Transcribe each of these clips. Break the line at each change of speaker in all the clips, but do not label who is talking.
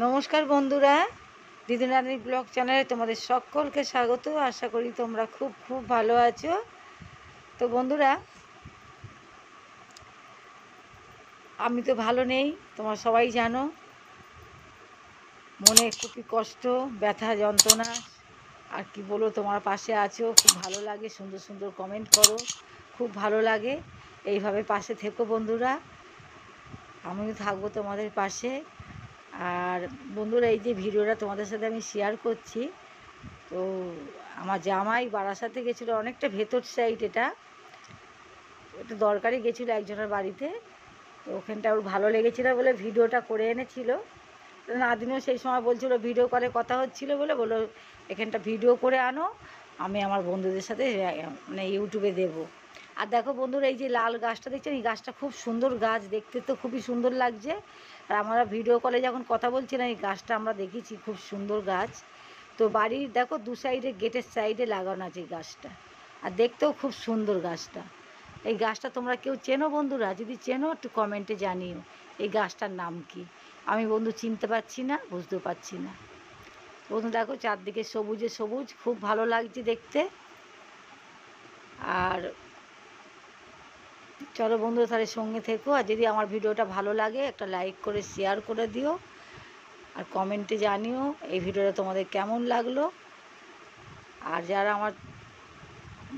নমস্কার বন্ধুরা, দিদিনানি ব্লগ চ্যানেলে তোমাদের সকলকে স্বাগত। আশা করি তোমরা খুব খুব ভালো আছো। তো বন্ধুরা, আমি তো ভালো নেই, তোমরা সবাই জানো। মনে খুবই কষ্ট, ব্যথা, যন্ত্রণা। আর কি বলো, তোমার পাশে আছো, খুব ভালো লাগে। সুন্দর সুন্দর কমেন্ট করো, খুব ভালো লাগে। এইভাবে পাশে থেকো বন্ধুরা, আমিও থাকবো তোমাদের পাশে। আর বন্ধুরা, এই যে ভিডিওটা তোমাদের সাথে আমি শেয়ার করছি, তো আমার জামাই বারাসাতে গেছিলো, অনেকটা ভেতর সাইড। এটা একটু দরকারি গেছিলো একজনের বাড়িতে, তো ওখানটা ওর ভালো লেগেছিলো বলে ভিডিওটা করে এনেছিল। নাদিনও সেই সময় বলছিল, ভিডিও করে কথা হচ্ছিলো বলে বললো এখানটা ভিডিও করে আনো, আমি আমার বন্ধুদের সাথে মানে ইউটিউবে দেবো। আর দেখো বন্ধুরা, এই যে লাল গাছটা দেখছেন, এই গাছটা খুব সুন্দর গাছ, দেখতে তো খুবই সুন্দর লাগছে। আর আমরা ভিডিও কলে যখন কথা বলছিলাম, এই গাছটা আমরা দেখেছি, খুব সুন্দর গাছ। তো বাড়ির দেখো দু সাইডে, গেটের সাইডে লাগানো আছে এই গাছটা, আর দেখতেও খুব সুন্দর গাছটা। এই গাছটা তোমরা কেউ চেনো বন্ধুরা? যদি চেনো একটু কমেন্টে জানিও এই গাছটার নাম কি। আমি বন্ধু চিনতে পারছি না, বুঝতেও পারছি না। বন্ধু দেখো চারদিকে সবুজে সবুজ, খুব ভালো লাগছে দেখতে। আর চলো বন্ধু, তাহলে সঙ্গে থেকো। আর যদি আমার ভিডিওটা ভালো লাগে, একটা লাইক করে শেয়ার করে দিও, আর কমেন্টে জানিও এই ভিডিওটা তোমাদের কেমন লাগলো। আর যারা আমার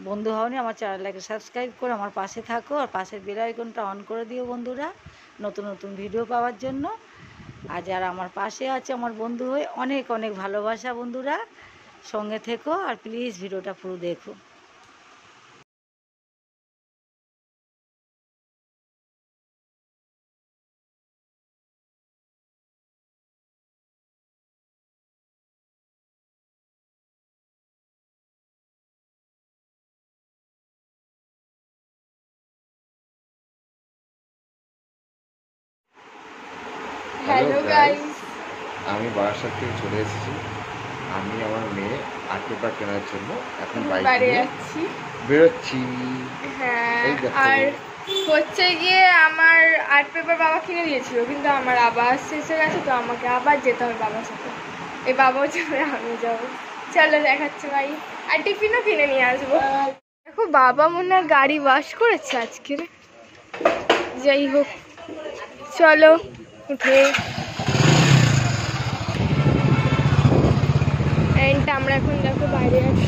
বন্ধু হওনি, আমার চ্যানেলটাকে সাবস্ক্রাইব করে আমার পাশে থাকো, আর পাশের বেল আইকনটা অন করে দিও বন্ধুরা, নতুন নতুন ভিডিও পাওয়ার জন্য। আর যারা আমার পাশে আছে আমার বন্ধু হয়ে, অনেক অনেক ভালোবাসা বন্ধুরা, সঙ্গে থেকো। আর প্লিজ ভিডিওটা পুরো দেখো।
হ্যালো গাইস, আমি বারাসাত থেকে চলে এসেছি। আমি আমার মেয়ে আর্ট পেপার কেনার জন্য এখন বাইরে যাচ্ছি, বেরোচ্ছি।
হ্যাঁ, আর হচ্ছে গিয়ে আমার আর্ট পেপার বাবা কিনে দিয়েছিল, কিন্তু আমার আবার শেষ হয়ে গেছে, তো আমাকে আবার যেতে হবে বাবার সাথে। এই বাবাও যাবে, আমি যাবো। চলো দেখাচ্ছে ভাই, আর টিফিনও কিনে নিয়ে আসবো। দেখো বাবা মনে হয় গাড়ি ওয়াশ করেছে আজকের। যাই হোক, চলো উঠে আমরা এখন দেখো বাইরে যাচ্ছি।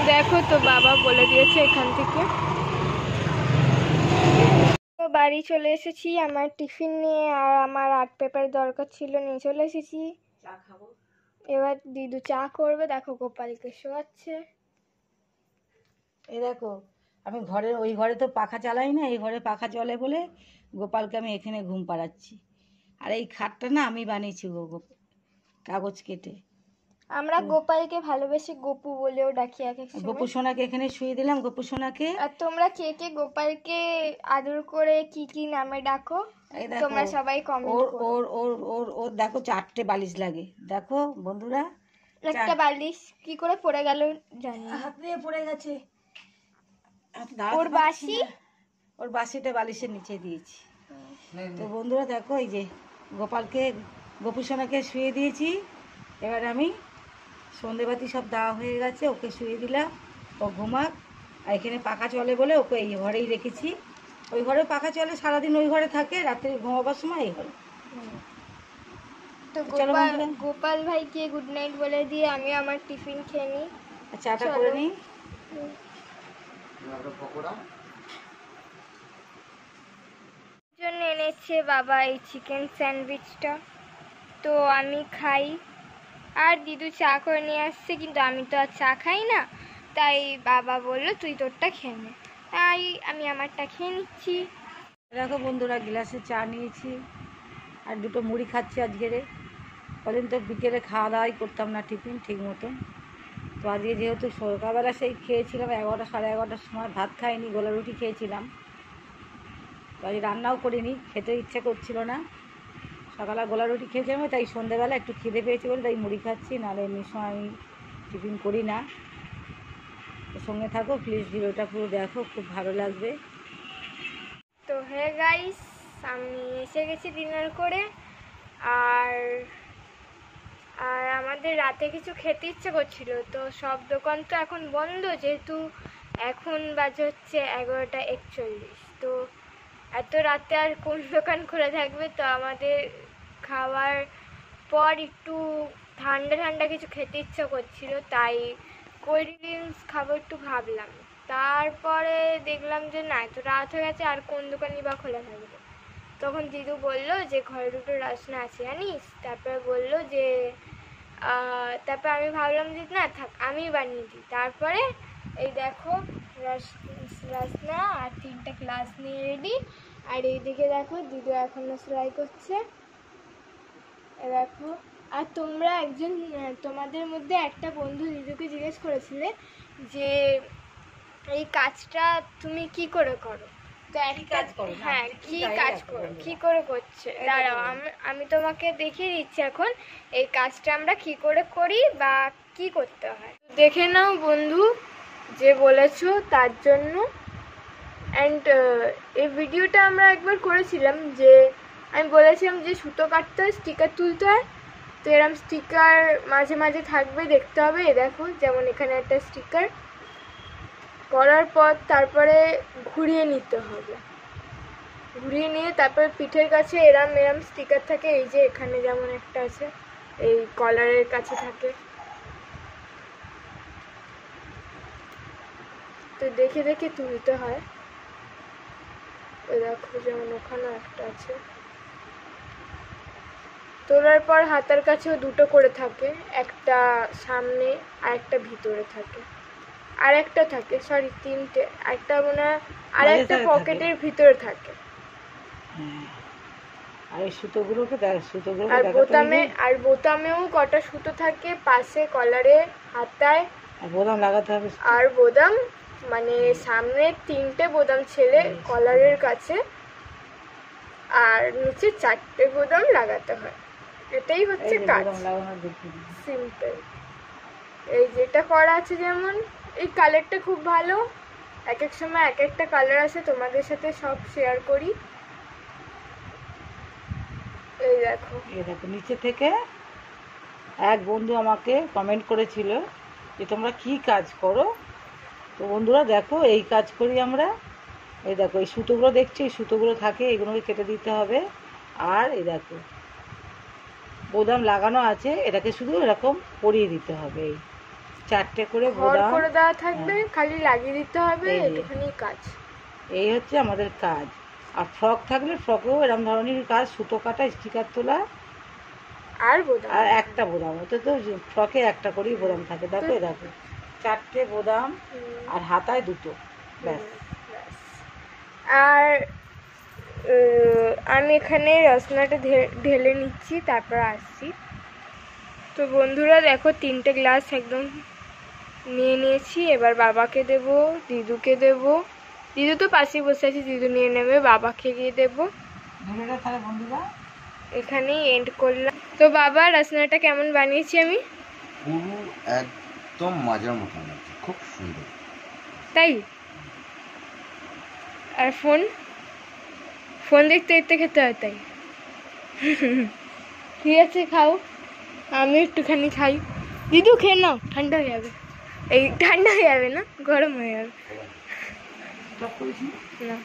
দেখো তো বাবা বলে দিয়েছে এখান থেকে। তো বাড়ি চলে এসেছি আমার টিফিন নিয়ে, আর আমার আর্ট পেপার দরকার ছিল, নিয়ে চলে এসেছি। এবার দিদু চা করবে। দেখো গোপালকে শোয়াচ্ছে।
এই দেখো, আমি ওই ঘরে তো পাখা চালাই না, এই ঘরে পাখা চলে বলে গোপালকে আমি এখানে ঘুম পাড়াচ্ছি। আর এই খাটটা না আমি বানিয়েছি কাগজ কেটে।
আমরা গোপালকে ভালোবেসে গপু বলেও ডাকি এক এক সময়।
গপু সোনাকে এখানে শুয়ে দিলাম, গপু সোনাকে।
আর তোমরা কে কে গোপালকে আদর করে কি কি নামে ডাকো তোমরা সবাই কমেন্ট করো।
ওর ওর ওর ওর দেখো 4টে বালিশ লাগে, দেখো বন্ধুরা।
একটা বালিশ কি করে পড়ে গেল জানি,
হাত দিয়ে পড়ে গেছে। ওর বাসিটা বালিশের নিচে দিয়েছি। তো বন্ধুরা দেখো, এই যে গোপালকে, গপু সোনাকে শুয়ে দিয়েছি। এবার আমি সন্ধেবাতি সব দেওয়া হয়ে গেছে, ওকে শুয়ে দিলাম, ও ঘুমাক। আর এখানে পাখা চলে বলে ওকে এই ঘরেই রেখেছি। ওই ঘরে পাখা চলে, সারাদিন ওই ঘরে থাকে, রাত্রে ঘুমাবার সময় এই ঘরে।
তো গোপাল ভাইকে গুড নাইট বলে দিয়ে আমি আমার টিফিন খেয়ে নিই,
চাটা করে নিই।
জন্য এনেছে বাবা এই চিকেন স্যান্ডউইচটা, তো আমি খাই। আর দিদু চা করে নিয়ে আসছে, কিন্তু আমি তো আর চা খাই না, তাই বাবা বললো তুই তোরটা খেয়ে নে, তাই আমি আমারটা খেয়ে নিচ্ছি।
দেখো বন্ধুরা, গ্লাসে চা নিয়েছি আর দুটো মুড়ি খাচ্ছি আজকেরে। কদিন তো বিকেলে খাওয়া দাওয়াই করতাম না টিফিন ঠিক মতন। তো আজকে যেহেতু সকালবেলা সেই খেয়েছিলাম 11টা সাড়ে 11টার সময়, ভাত খাইনি, গোলা রুটি খেয়েছিলাম। তো তাই রান্নাও করিনি, খেতে ইচ্ছে করছিল না। সকালে গোলা রুটি খেয়েছিলাম, তাই সন্ধ্যেবেলা একটু খিদে পেয়েছি বলে তাই মুড়ি খাচ্ছি, নাহলে এমনি সময় আমি টিফিন করি না। তো সঙ্গে থাকো প্লিজ, ভিডিওটা পুরো দেখো, খুব ভালো লাগবে।
তো হ্যাঁ গাইস, আমি এসে গেছি ডিনার করে। আর আর আমাদের রাতে কিছু খেতে ইচ্ছে করছিল, তো সব দোকান তো এখন বন্ধ, যেহেতু এখন বাজে হচ্ছে 11:41। তো এত রাতে আর কোন দোকান খোলা থাকবে, তো আমাদের খাওয়ার পর একটু ঠান্ডা ঠান্ডা কিছু খেতে ইচ্ছে করছিল, তাই কোল্ড ড্রিঙ্কস খাবো একটু ভাবলাম। তারপরে দেখলাম যে না, এত রাত হয়ে গেছে, আর কোন দোকানই বা খোলা থাকবে। তখন দিদু বললো যে ঘরে দুটো রসনা আছে জানিস। তারপরে বললো যে তারপর আমি ভাবলাম যে না থাক, আমি বানিয়ে দিই। তারপরে এই দেখো রসনা আর 3টা গ্লাস নিয়ে রেডি। আর এইদিকে দেখো দিদু এখনো সেলাই করছে, দেখো। আর তোমরা একজন, তোমাদের মধ্যে একটা বন্ধু দিদুকে জিজ্ঞেস করেছিলে যে এই কাজটা তুমি কি করে করো। তো হ্যাঁ, কি করে করছে, দাঁড়াও আমি তোমাকে দেখিয়ে দিচ্ছি এখন এই কাজটা আমরা কি করে করি বা কি করতে হয়। দেখে নাও বন্ধু, যে বলেছো তার জন্য। অ্যান্ড এই ভিডিওটা আমরা একবার করেছিলাম, যে আমি বলেছিলাম যে সুতো কাটতে হয়, স্টিকার তুলতে হয়। তো এরকম স্টিকার মাঝে মাঝে থাকবে, দেখতে হবে। দেখো যেমন এখানে একটা স্টিকার করার পর তারপরে ঘুরিয়ে নিতে হবে, ঘুরিয়ে নিয়ে তারপরে পিঠের কাছে এরম স্টিকার থাকে। এই যে এখানে যেমন একটা আছে, এই কলারের কাছে থাকে। তো দেখে দেখে তুলতে হয়। দেখো যেমন ওখানে একটা আছে। তোলার পর হাতার কাছেও দুটো করে থাকে, একটা সামনে আর একটা ভিতরে থাকে, আর একটা থাকে, সরি 3টে, একটা মনে হয় আর একটা পকেটের ভিতরে থাকে।
আর এই সুতোগুলোকে
আর বোতামেও কটা সুতো থাকে, পাশে কলারে, হাতায়।
আর বোতাম লাগাতে হবে।
আর বোতাম মানে সামনে 3টে বোতাম ছেড়ে কলারের কাছে, আর নিচে 4টে বোতাম লাগাতে হয়। এটাই হচ্ছে কাজ, সিম্পল। এই যেটা করা আছে, যেমন এই কালারটা খুব ভালো, এক এক সময় এক একটা কালার আছে, তোমাদের সাথে সব শেয়ার করি। এই দেখো
নিচে থেকে এক বন্ধু আমাকে কমেন্ট করেছিল যে তোমরা কি কাজ করো। তো বন্ধুরা দেখো, এই কাজ করি আমরা। এই দেখো এই সুতোগুলো দেখছি, এই সুতোগুলো থাকে, এগুলোকে কেটে দিতে হবে। আর এই দেখো বোতাম লাগানো আছে, এটাকে শুধু এরকম পরিয়ে দিতে হবে। এই 4টে করে বোতাম
করে দেওয়া থাকবে, খালি লাগিয়ে দিতে হবে, এটুখানি কাজ।
এই হচ্ছে আমাদের কাজ। আর ফ্রক থাকলে ফ্রকেও এরকম ধরনের কাজ, সুতো কাটা, স্টিকার তোলা,
আর বোতাম,
আর একটা বোতাম। ওতে তো ফ্রকে একটা করেই বোতাম থাকে। দেখো দেখো 4টে বোতাম আর হাতায় 2টো, ব্যাস।
আর আমি এখানে রসনাটা ঢেলে নিচ্ছি, তারপর আসছি। তো বন্ধুরা দেখো 3টে গ্লাস একদম নিয়ে নিয়েছি। এবার বাবাকে দেব, দিদুকে দেব। দিদু তো পাশেই বসে আছে, দিদু নিয়ে নেবে, বাবাকে গিয়ে দেবো।
বন্ধুরা
এখানেই এন্ড করলাম। তো বাবা, রসনাটা কেমন বানিয়েছি আমি?
পুরো একদম মাজার মতন লাগছে, খুব সুন্দর।
তাই? আর ফোন দেখতে দেখতে খেতে হয়, তাই? ঠিক আছে, খাও, আমি একটুখানি খাই। দিদু খেয়ে নাও, ঠান্ডা হয়ে যাবে। এই ঠান্ডা হয়ে যাবে না, গরম হয়ে যাবে না।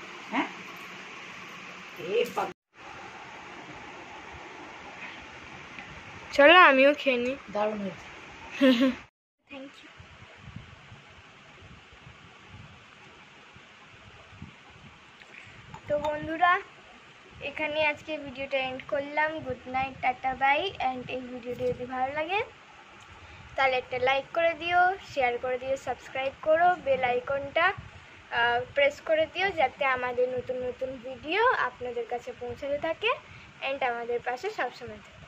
চলো আমিও খেয়ে নিই।
দারুণ হয়েছে।
Thank you. তো বন্ধুরা, এখানে আজকে ভিডিওটা এন্ড করলাম। Good night, tata, bye. And এই ভিডিওটি যদি ভালো লাগে তাহলে একটা লাইক করে দিও, শেয়ার করে দিও, সাবস্ক্রাইব করো, বেল আইকনটা প্রেস করে দিও, যাতে আমাদের নতুন নতুন ভিডিও আপনাদের কাছে পৌঁছাতে থাকে অ্যান্ড আমাদের পাশে সবসময় থাকে।